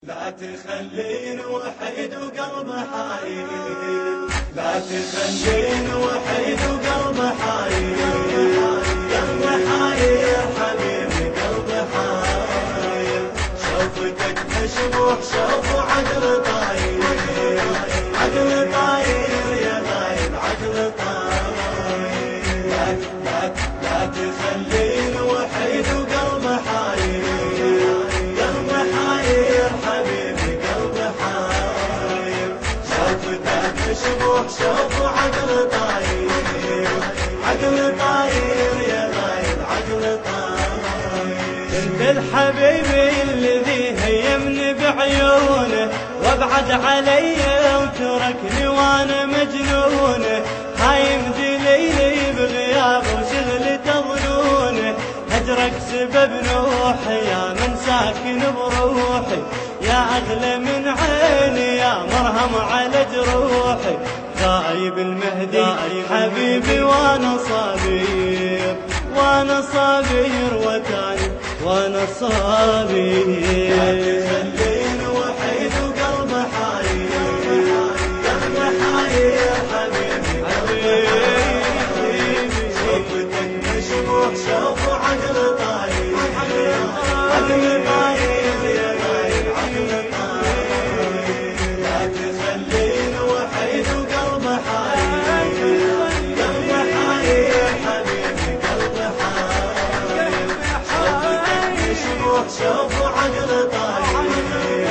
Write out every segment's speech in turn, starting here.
لا تخليني وحيد وقلب حاير، لا تخليني وحيد وقلب حاير، قلب حاير حبيبي قلب حاير، شوفتك مشبوح شوف عقل طاير، عقل طاير يا غايب عقل طاير، لا تخليني وحيد وقلب حاير، قلب حاير حبيبي قلب حاير، شوفتك مشبوح شوف عقل طاير، عقل طاير يا غايب عقل طاير، انت الحبيب الذي هيمني بعيونه وابعد علي وتركني وانا مجنونه، هايم دليلي بغياب وشغلي تظنونه، هجرك سبب نوحي يا من ساكن بروحي، يا اغلى من عيني يا مرهم على جروحي، غايب المهدي حبيبي وانا صابير، وانا صابير وتاني وانا صابير، لا تخليني وحيد وقلب حاير، قلب حاير حبيبي قلب حاير، شوفتك مشبوح شوف عقل طاير، عقل طاير يا غايب عقل طاير، لا تخليني وحيد وقلب حاير، قلب حاير حبيبي قلب حاير، شوفتك مشبوح شوف عقل طاير،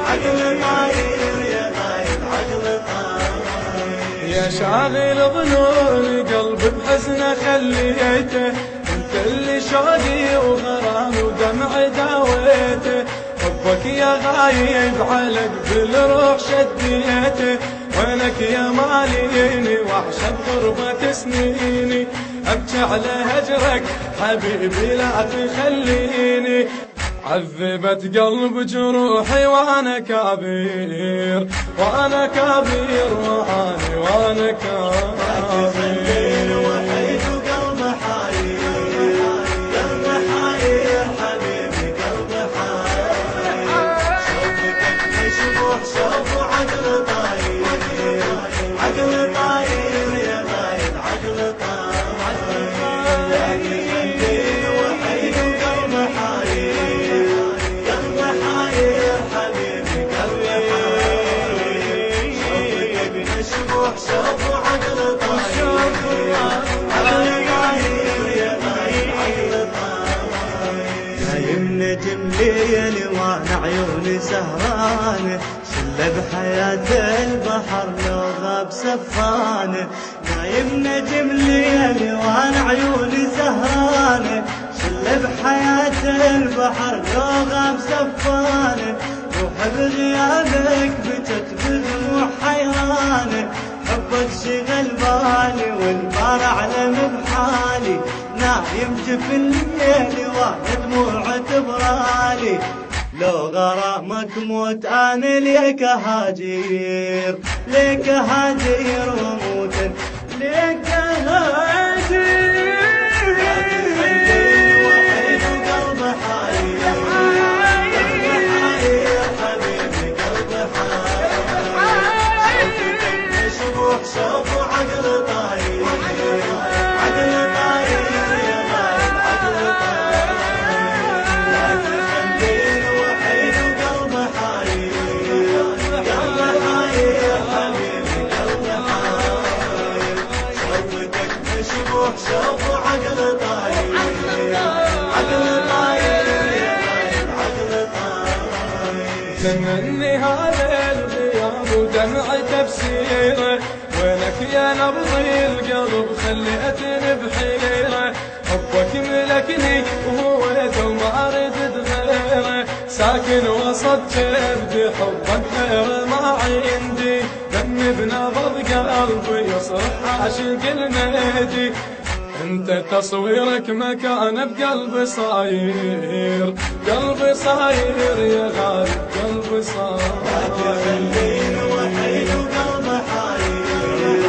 عقل طاير يا غايب عقل طاير، يا شاغل ظنون قلبي بحزنه خليته، انت اللي شوقي وغرامي ودمعي داويته، حبك يا غايب على قبل الروح شديته، وينك يا ماليني وحشة غربة سنيني، ابكي على هجرك حبيبي لا تخليني، عذبت قلب جروحي وانا كبير، وانا كبير وانا تخليني كبير، وحيد وقلب حاير، قلب حاير حبيبي قلب حاير، شوفتك مشبوح شوف عقل طاير، عقل طاير يا غايب عقل طاير، لا تخليني وحيد وقلب حاير، قلب حاير حبيبي قلب حاير، شوفتك مشبوح شوف عقل طاير، عقل طاير يا غايب عقل طاير، نايم نجم ليلي وانا عيوني سهرانه، شله بحياة البحر لو غاب سفانه، نايم نجم ليلي وانا عيوني سهرانه، شله بحياة البحر لو غاب سفانه، روح بغيابك بجت بدموع حيرانه، حبك شغل بالي والبار اعلم بحالي، نايم جف الليل وانا دموع تبرالي، لو غرامك موت انا ليك هاجير، ليك هاجير وموت ليك هاجير، تخليني وحيد وقلب حاير، قلب حاير حبيبي قلب حاير، شوفتك مشبوح شوف عقل طاير، عقل طاير يا غايب عقل طاير، لا تخليني وحيد وقلب حاير، قلب حاير حبيبي قلب حاير، شوفتك مشبوح شوف عقل طاير، عقل طاير يا غايب عقل طاير، تمني هذا الغياب ودمع تفسيره، وينك يا نبض القلب خليتني بحيره، حبك ملكني وهو لو ما ردت غيره، ساكن وسط كبدي حبك غير ما عندي، دمي بنبض قلبي يصرخ عاشق المهدي، انت تصويرك مكان بقلبي صاير، قلبي صاير يا غالي قلبي صاير، لا تخليني وحيد وقلب حاير،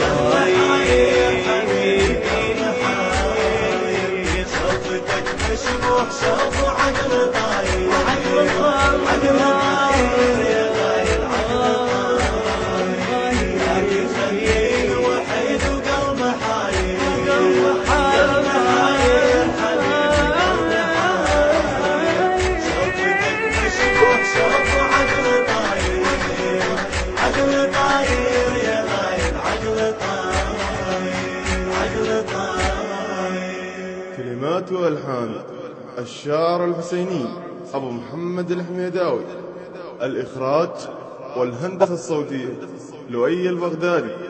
قلب حاير حبيبي قلب حاير، شوفتك مشبوح شوف عقل طاير، عقل كلمات وألحان الشاعر الحسيني أبو محمد الحميداوي. الإخراج والهندسة الصوتية لؤي البغدادي.